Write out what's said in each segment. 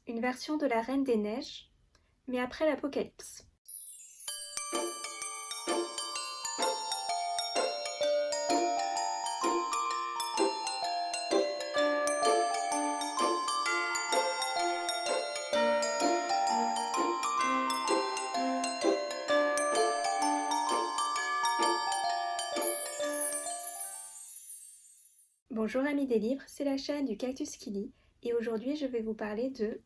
une version de la Reine des Neiges, mais après l'apocalypse. Bonjour amis des livres, c'est la chaîne du Cactus qui lit et aujourd'hui je vais vous parler de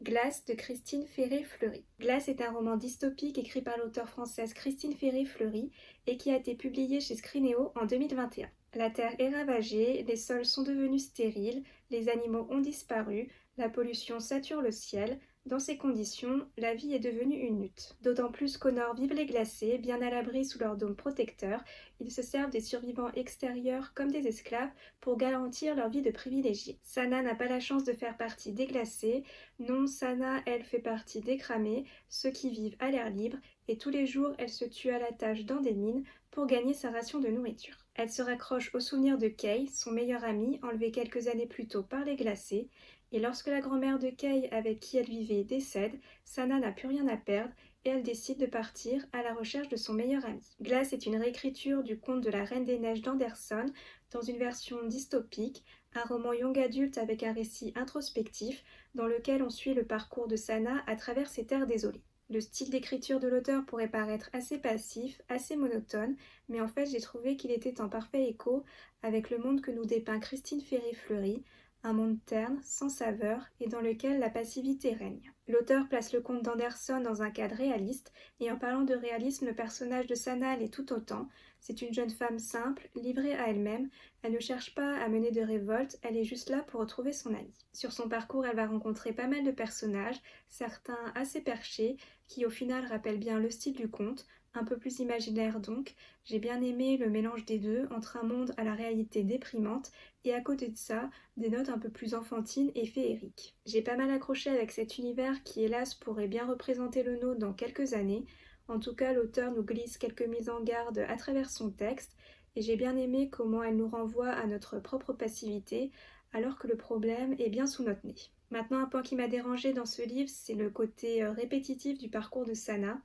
Glace de Christine Ferré-Fleury. Glace est un roman dystopique écrit par l'auteure française Christine Ferré-Fleury et qui a été publié chez Scrinéo en 2021. La terre est ravagée, les sols sont devenus stériles, les animaux ont disparu, la pollution sature le ciel. Dans ces conditions, la vie est devenue une lutte. D'autant plus qu'au nord vivent les glacés, bien à l'abri sous leur dôme protecteur. Ils se servent des survivants extérieurs comme des esclaves pour garantir leur vie de privilégiés. Sana n'a pas la chance de faire partie des glacés. Non, Sana, elle, fait partie des cramés, ceux qui vivent à l'air libre, et tous les jours, elle se tue à la tâche dans des mines pour gagner sa ration de nourriture. Elle se raccroche au souvenir de Kay, son meilleur ami, enlevé quelques années plus tôt par les glacés, et lorsque la grand-mère de Kay avec qui elle vivait décède, Sana n'a plus rien à perdre et elle décide de partir à la recherche de son meilleur ami. Glace est une réécriture du conte de la Reine des Neiges d'Anderson dans une version dystopique, un roman young adulte avec un récit introspectif dans lequel on suit le parcours de Sana à travers ces terres désolées. Le style d'écriture de l'auteur pourrait paraître assez passif, assez monotone, mais en fait j'ai trouvé qu'il était en parfait écho avec le monde que nous dépeint Christine Ferré-Fleury, un monde terne, sans saveur et dans lequel la passivité règne. L'auteur place le conte d'Anderson dans un cadre réaliste, et en parlant de réalisme, le personnage de Sana l'est tout autant. C'est une jeune femme simple, livrée à elle-même, elle ne cherche pas à mener de révolte, elle est juste là pour retrouver son ami. Sur son parcours, elle va rencontrer pas mal de personnages, certains assez perchés, qui au final rappellent bien le style du conte, un peu plus imaginaire donc. J'ai bien aimé le mélange des deux, entre un monde à la réalité déprimante, et à côté de ça, des notes un peu plus enfantines et féeriques. J'ai pas mal accroché avec cet univers qui hélas pourrait bien représenter le nôtre dans quelques années. En tout cas, l'auteur nous glisse quelques mises en garde à travers son texte, et j'ai bien aimé comment elle nous renvoie à notre propre passivité, alors que le problème est bien sous notre nez. Maintenant, un point qui m'a dérangé dans ce livre, c'est le côté répétitif du parcours de Sana.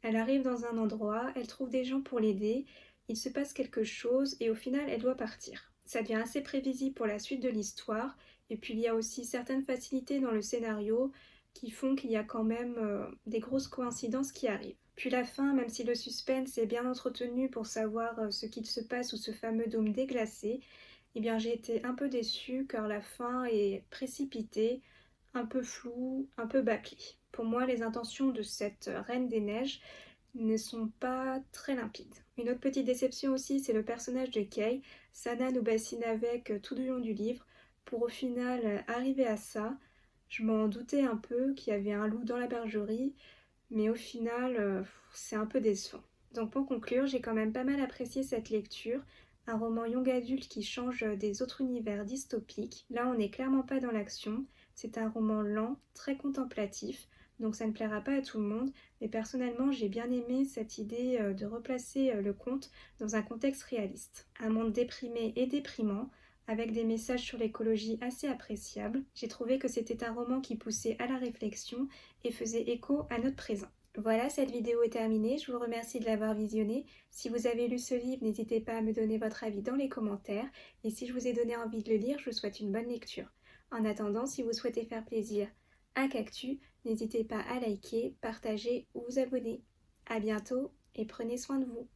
Elle arrive dans un endroit, elle trouve des gens pour l'aider, il se passe quelque chose et au final elle doit partir. Ça devient assez prévisible pour la suite de l'histoire, et puis il y a aussi certaines facilités dans le scénario qui font qu'il y a quand même des grosses coïncidences qui arrivent. Puis la fin, même si le suspense est bien entretenu pour savoir ce qu'il se passe sous ce fameux dôme déglacé, eh bien j'ai été un peu déçue car la fin est précipitée, un peu floue, un peu bâclée. Pour moi, les intentions de cette Reine des Neiges ne sont pas très limpides. Une autre petite déception aussi, c'est le personnage de Kay. Sana nous bassine avec tout du long du livre, pour au final arriver à ça. Je m'en doutais un peu qu'il y avait un loup dans la bergerie, mais au final, c'est un peu décevant. Donc pour conclure, j'ai quand même pas mal apprécié cette lecture, un roman young adulte qui change des autres univers dystopiques. Là, on n'est clairement pas dans l'action, c'est un roman lent, très contemplatif, donc ça ne plaira pas à tout le monde, mais personnellement, j'ai bien aimé cette idée de replacer le conte dans un contexte réaliste. Un monde déprimé et déprimant, avec des messages sur l'écologie assez appréciables. J'ai trouvé que c'était un roman qui poussait à la réflexion et faisait écho à notre présent. Voilà, cette vidéo est terminée, je vous remercie de l'avoir visionnée. Si vous avez lu ce livre, n'hésitez pas à me donner votre avis dans les commentaires, et si je vous ai donné envie de le lire, je vous souhaite une bonne lecture. En attendant, si vous souhaitez faire plaisir à Cactus, n'hésitez pas à liker, partager ou vous abonner. À bientôt et prenez soin de vous.